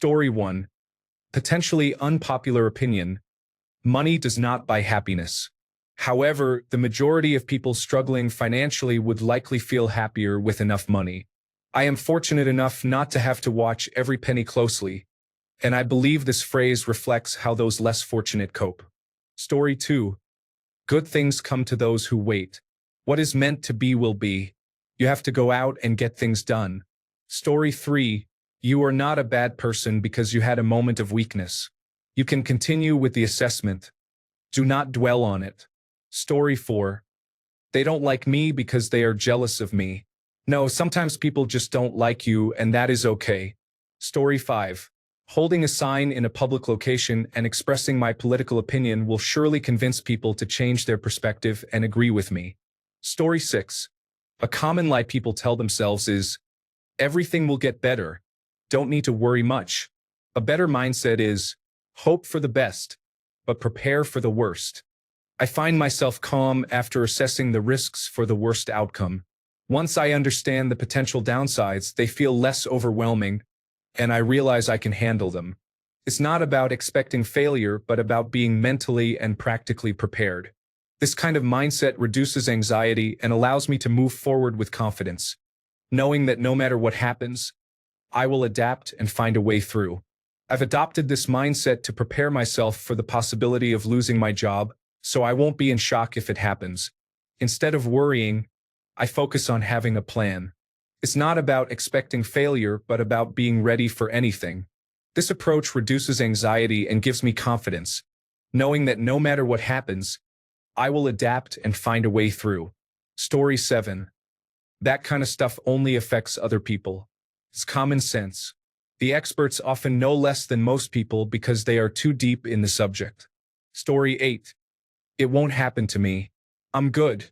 Story 1. Potentially unpopular opinion. Money does not buy happiness. However, the majority of people struggling financially would likely feel happier with enough money. I am fortunate enough not to have to watch every penny closely, and I believe this phrase reflects how those less fortunate cope. Story 2. Good things come to those who wait. What is meant to be will be. You have to go out and get things done. Story 3. You are not a bad person because you had a moment of weakness. You can continue with the assessment. Do not dwell on it. Story 4. They don't like me because they are jealous of me. No, sometimes people just don't like you, and that is okay. Story 5. Holding a sign in a public location and expressing my political opinion will surely convince people to change their perspective and agree with me. Story 6. A common lie people tell themselves is, everything will get better. Don't need to worry much. A better mindset is, hope for the best, but prepare for the worst. I find myself calm after assessing the risks for the worst outcome. Once I understand the potential downsides, they feel less overwhelming, and I realize I can handle them. It's not about expecting failure, but about being mentally and practically prepared. This kind of mindset reduces anxiety and allows me to move forward with confidence, knowing that no matter what happens, I will adapt and find a way through. I've adopted this mindset to prepare myself for the possibility of losing my job, so I won't be in shock if it happens. Instead of worrying, I focus on having a plan. It's not about expecting failure, but about being ready for anything. This approach reduces anxiety and gives me confidence, knowing that no matter what happens, I will adapt and find a way through. Story 7. That kind of stuff only affects other people. It's common sense. The experts often know less than most people because they are too deep in the subject. Story 8. It won't happen to me. I'm good.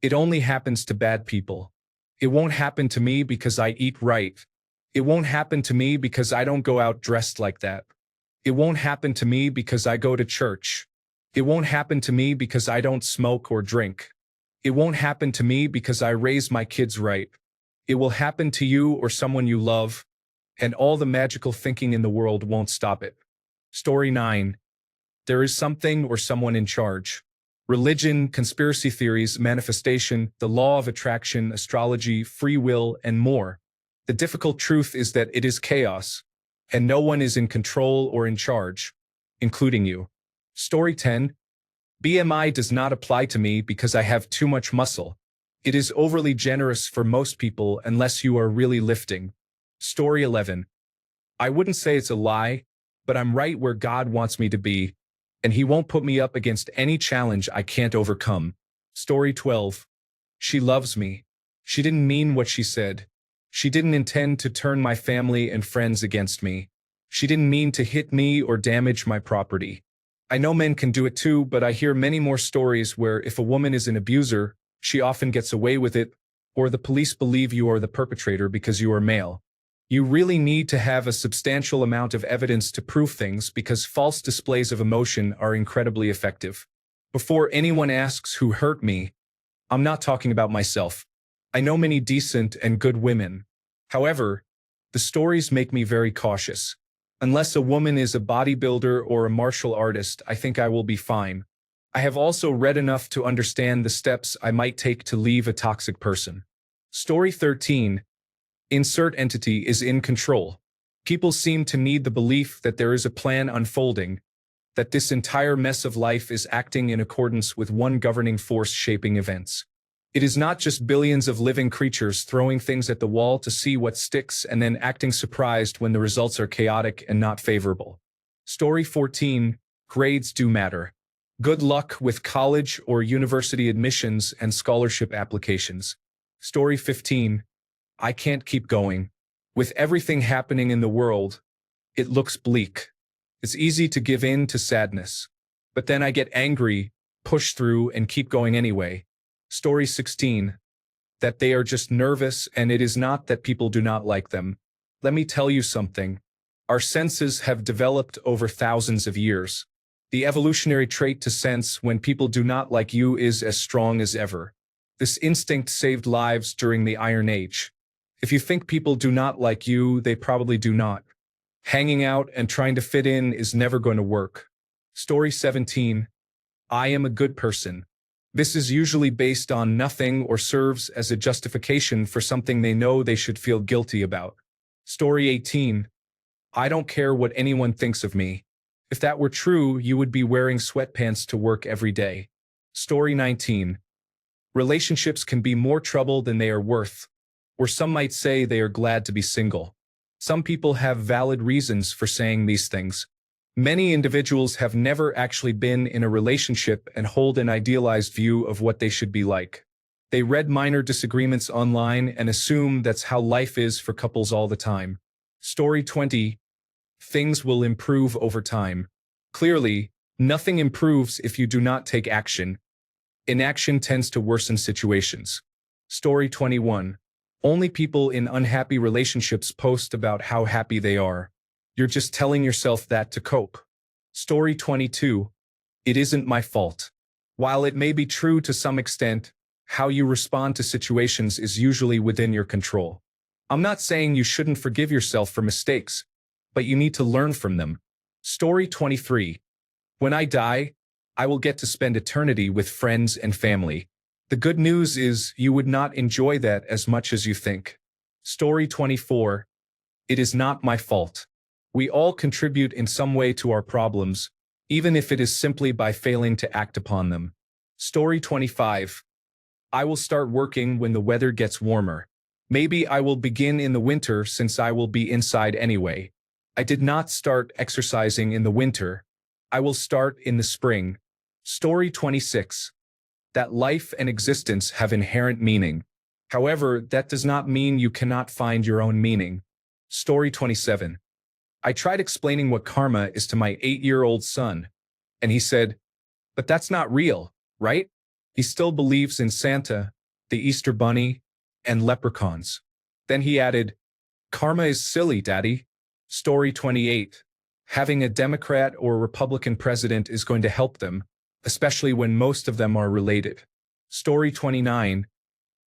It only happens to bad people. It won't happen to me because I eat right. It won't happen to me because I don't go out dressed like that. It won't happen to me because I go to church. It won't happen to me because I don't smoke or drink. It won't happen to me because I raise my kids right. It will happen to you or someone you love, and all the magical thinking in the world won't stop it. Story 9. There is something or someone in charge. Religion, conspiracy theories, manifestation, the law of attraction, astrology, free will, and more. The difficult truth is that it is chaos, and no one is in control or in charge, including you. Story 10. BMI does not apply to me because I have too much muscle. It is overly generous for most people unless you are really lifting. Story 11. I wouldn't say it's a lie, but I'm right where God wants me to be, and He won't put me up against any challenge I can't overcome. Story 12. She loves me. She didn't mean what she said. She didn't intend to turn my family and friends against me. She didn't mean to hit me or damage my property. I know men can do it too, but I hear many more stories where if a woman is an abuser, she often gets away with it, or the police believe you are the perpetrator because you are male. You really need to have a substantial amount of evidence to prove things because false displays of emotion are incredibly effective. Before anyone asks who hurt me, I'm not talking about myself. I know many decent and good women. However, the stories make me very cautious. Unless a woman is a bodybuilder or a martial artist, I think I will be fine. I have also read enough to understand the steps I might take to leave a toxic person. Story 13. Insert entity is in control. People seem to need the belief that there is a plan unfolding, that this entire mess of life is acting in accordance with one governing force shaping events. It is not just billions of living creatures throwing things at the wall to see what sticks and then acting surprised when the results are chaotic and not favorable. Story 14. Grades do matter. Good luck with college or university admissions and scholarship applications. Story 15. I can't keep going. With everything happening in the world, it looks bleak. It's easy to give in to sadness. But then I get angry, push through, and keep going anyway. Story 16. That they are just nervous, and it is not that people do not like them. Let me tell you something. Our senses have developed over thousands of years. The evolutionary trait to sense when people do not like you is as strong as ever. This instinct saved lives during the Iron Age. If you think people do not like you, they probably do not. Hanging out and trying to fit in is never going to work. Story 17. I am a good person. This is usually based on nothing or serves as a justification for something they know they should feel guilty about. Story 18. I don't care what anyone thinks of me. If that were true, you would be wearing sweatpants to work every day. Story 19. Relationships can be more trouble than they are worth, or some might say they are glad to be single. Some people have valid reasons for saying these things. Many individuals have never actually been in a relationship and hold an idealized view of what they should be like. They read minor disagreements online and assume that's how life is for couples all the time. Story 20. Things will improve over time. Clearly, nothing improves if you do not take action. Inaction tends to worsen situations. Story 21. Only people in unhappy relationships post about how happy they are. You're just telling yourself that to cope. Story 22. It isn't my fault. While it may be true to some extent, how you respond to situations is usually within your control. I'm not saying you shouldn't forgive yourself for mistakes, but you need to learn from them. Story 23. When I die, I will get to spend eternity with friends and family. The good news is you would not enjoy that as much as you think. Story 24. It is not my fault. We all contribute in some way to our problems, even if it is simply by failing to act upon them. Story 25. I will start working when the weather gets warmer. Maybe I will begin in the winter since I will be inside anyway. I did not start exercising in the winter. I will start in the spring. Story 26. That life and existence have inherent meaning. However, that does not mean you cannot find your own meaning. Story 27. I tried explaining what karma is to my 8-year-old son, and he said, "But that's not real, right?" He still believes in Santa, the Easter Bunny, and leprechauns. Then he added, "Karma is silly, Daddy." Story 28. Having a Democrat or Republican president is going to help them, especially when most of them are related. Story 29.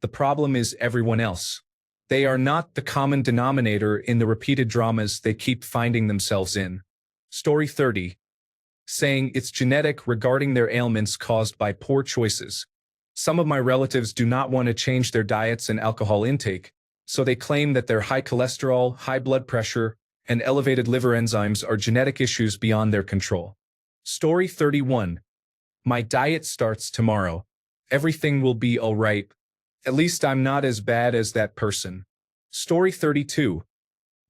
The problem is everyone else. They are not the common denominator in the repeated dramas they keep finding themselves in. Story 30. Saying it's genetic regarding their ailments caused by poor choices. Some of my relatives do not want to change their diets and alcohol intake, so they claim that their high cholesterol, high blood pressure, and elevated liver enzymes are genetic issues beyond their control. Story 31. My diet starts tomorrow. Everything will be all right. At least I'm not as bad as that person. Story 32.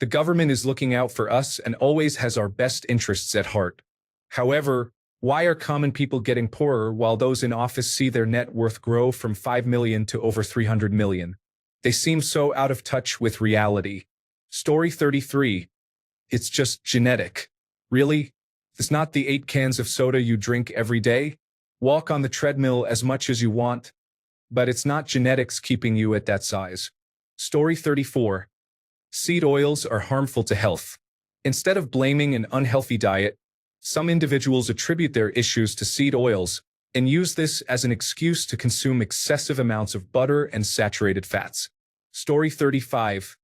The government is looking out for us and always has our best interests at heart. However, why are common people getting poorer while those in office see their net worth grow from 5 million to over 300 million? They seem so out of touch with reality. Story 33. It's just genetic. Really? It's not the 8 cans of soda you drink every day? Walk on the treadmill as much as you want, but it's not genetics keeping you at that size. Story 34. Seed oils are harmful to health. Instead of blaming an unhealthy diet, some individuals attribute their issues to seed oils and use this as an excuse to consume excessive amounts of butter and saturated fats. Story 35.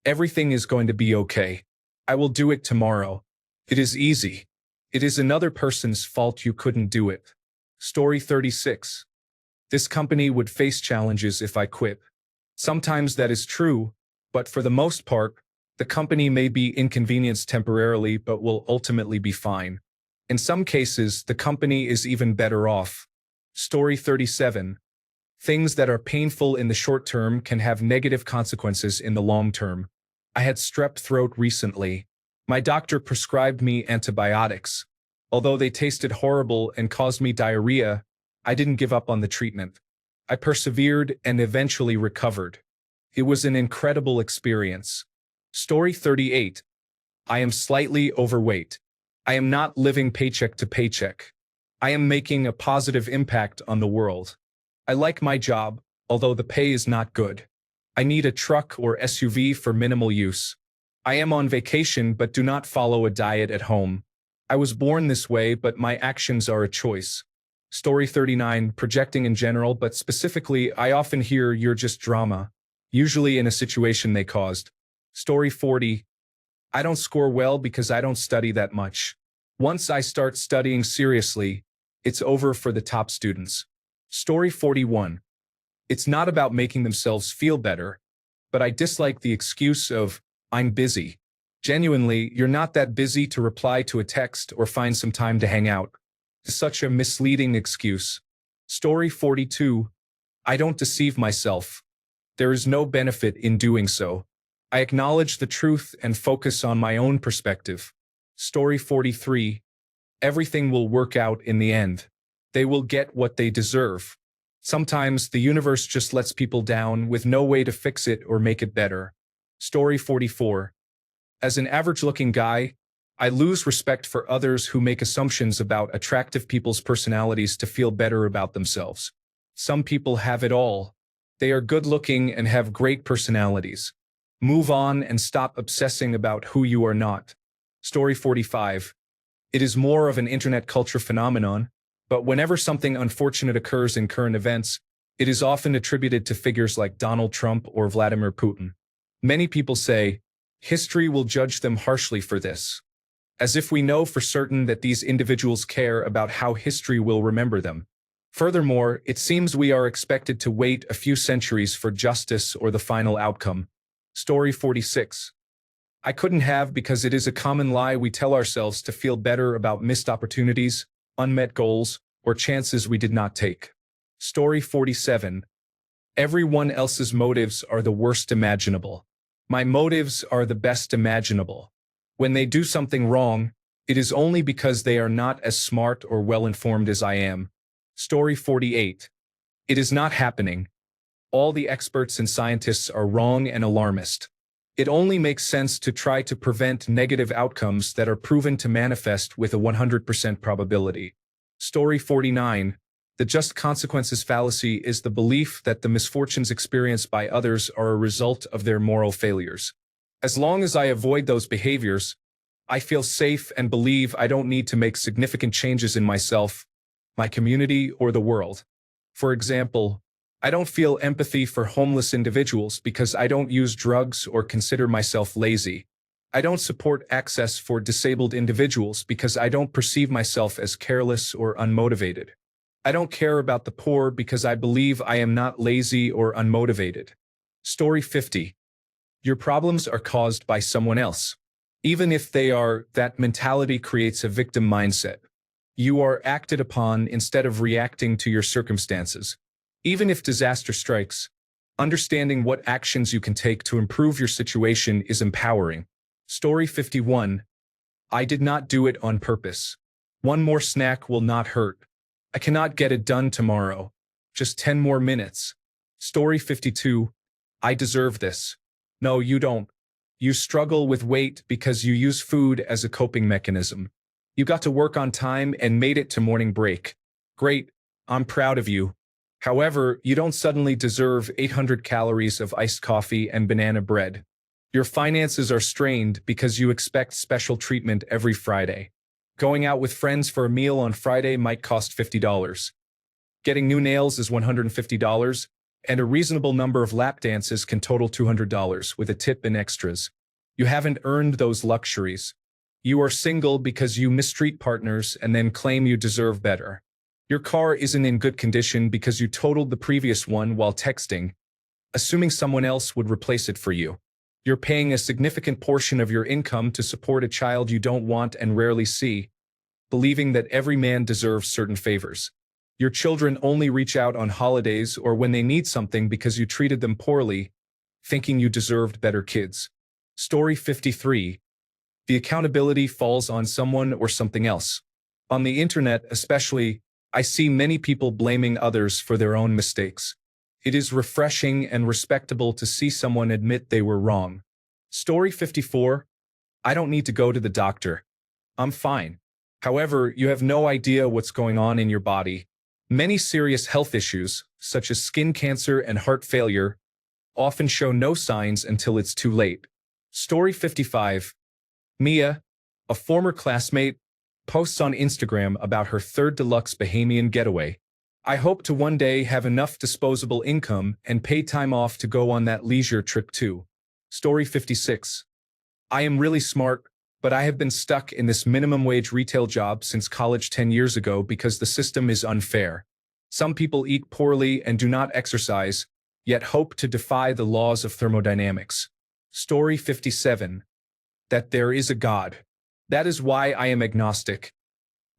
Everything is going to be okay. I will do it tomorrow. It is easy. It is another person's fault you couldn't do it. Story 36. This company would face challenges if I quit. Sometimes that is true, but for the most part, the company may be inconvenienced temporarily but will ultimately be fine. In some cases, the company is even better off. Story 37. Things that are painful in the short term can have negative consequences in the long term. I had strep throat recently. My doctor prescribed me antibiotics. Although they tasted horrible and caused me diarrhea, I didn't give up on the treatment. I persevered and eventually recovered. It was an incredible experience. Story 38. I am slightly overweight. I am not living paycheck to paycheck. I am making a positive impact on the world. I like my job, although the pay is not good. I need a truck or SUV for minimal use. I am on vacation but do not follow a diet at home. I was born this way, but my actions are a choice. Story 39. Projecting in general, but specifically, I often hear you're just drama, usually in a situation they caused. Story 40. I don't score well because I don't study that much. Once I start studying seriously, it's over for the top students. Story 41. It's not about making themselves feel better, but I dislike the excuse of, I'm busy. Genuinely, you're not that busy to reply to a text or find some time to hang out. Such a misleading excuse. Story 42. I don't deceive myself. There is no benefit in doing so. I acknowledge the truth and focus on my own perspective. Story 43. Everything will work out in the end. They will get what they deserve. Sometimes the universe just lets people down with no way to fix it or make it better. Story 44. As an average-looking guy, I lose respect for others who make assumptions about attractive people's personalities to feel better about themselves. Some people have it all. They are good-looking and have great personalities. Move on and stop obsessing about who you are not. Story 45. It is more of an internet culture phenomenon, but whenever something unfortunate occurs in current events, it is often attributed to figures like Donald Trump or Vladimir Putin. Many people say, history will judge them harshly for this, as if we know for certain that these individuals care about how history will remember them. Furthermore, it seems we are expected to wait a few centuries for justice or the final outcome. Story 46. I couldn't have because it is a common lie we tell ourselves to feel better about missed opportunities, unmet goals, or chances we did not take. Story 47. Everyone else's motives are the worst imaginable. My motives are the best imaginable. When they do something wrong, it is only because they are not as smart or well-informed as I am. Story 48. It is not happening. All the experts and scientists are wrong and alarmist. It only makes sense to try to prevent negative outcomes that are proven to manifest with a 100% probability. Story 49. The just consequences fallacy is the belief that the misfortunes experienced by others are a result of their moral failures. As long as I avoid those behaviors, I feel safe and believe I don't need to make significant changes in myself, my community, or the world. For example, I don't feel empathy for homeless individuals because I don't use drugs or consider myself lazy. I don't support access for disabled individuals because I don't perceive myself as careless or unmotivated. I don't care about the poor because I believe I am not lazy or unmotivated. Story 50. Your problems are caused by someone else. Even if they are, that mentality creates a victim mindset. You are acted upon instead of reacting to your circumstances. Even if disaster strikes, understanding what actions you can take to improve your situation is empowering. Story 51. I did not do it on purpose. One more snack will not hurt. I cannot get it done tomorrow. Just 10 more minutes. Story 52. I deserve this. No, you don't. You struggle with weight because you use food as a coping mechanism. You got to work on time and made it to morning break. Great. I'm proud of you. However, you don't suddenly deserve 800 calories of iced coffee and banana bread. Your finances are strained because you expect special treatment every Friday. Going out with friends for a meal on Friday might cost $50. Getting new nails is $150, and a reasonable number of lap dances can total $200 with a tip and extras. You haven't earned those luxuries. You are single because you mistreat partners and then claim you deserve better. Your car isn't in good condition because you totaled the previous one while texting, assuming someone else would replace it for you. You're paying a significant portion of your income to support a child you don't want and rarely see, believing that every man deserves certain favors. Your children only reach out on holidays or when they need something because you treated them poorly, thinking you deserved better kids. Story 53. The accountability falls on someone or something else. On the internet, especially, I see many people blaming others for their own mistakes. It is refreshing and respectable to see someone admit they were wrong. Story 54. I don't need to go to the doctor. I'm fine. However, you have no idea what's going on in your body. Many serious health issues, such as skin cancer and heart failure, often show no signs until it's too late. Story 55. Mia, a former classmate, posts on Instagram about her third deluxe Bahamian getaway. I hope to one day have enough disposable income and pay time off to go on that leisure trip too. Story 56. I am really smart, but I have been stuck in this minimum wage retail job since college 10 years ago because the system is unfair. Some people eat poorly and do not exercise, yet hope to defy the laws of thermodynamics. Story 57. That there is a God. That is why I am agnostic.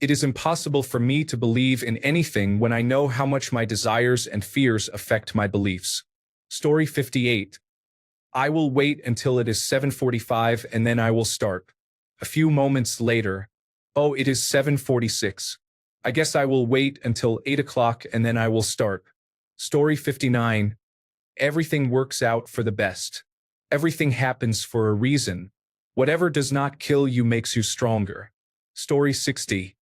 It is impossible for me to believe in anything when I know how much my desires and fears affect my beliefs. Story 58. I will wait until it is 7:45 and then I will start. A few moments later. Oh, it is 7:46. I guess I will wait until 8 o'clock and then I will start. Story 59. Everything works out for the best. Everything happens for a reason. Whatever does not kill you makes you stronger. Story 60.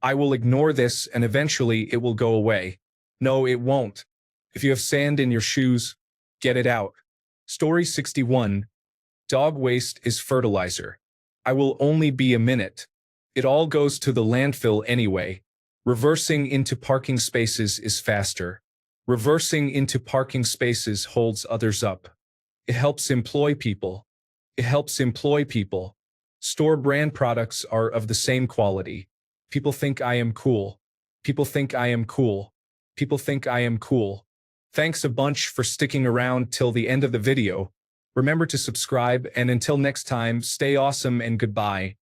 I will ignore this and eventually it will go away. No, it won't. If you have sand in your shoes, get it out. Story 61. Dog waste is fertilizer. I will only be a minute. It all goes to the landfill anyway. Reversing into parking spaces is faster. Reversing into parking spaces holds others up. It helps employ people. It helps employ people. Store brand products are of the same quality. People think I am cool. People think I am cool. People think I am cool. Thanks a bunch for sticking around till the end of the video. Remember to subscribe and until next time, stay awesome and goodbye.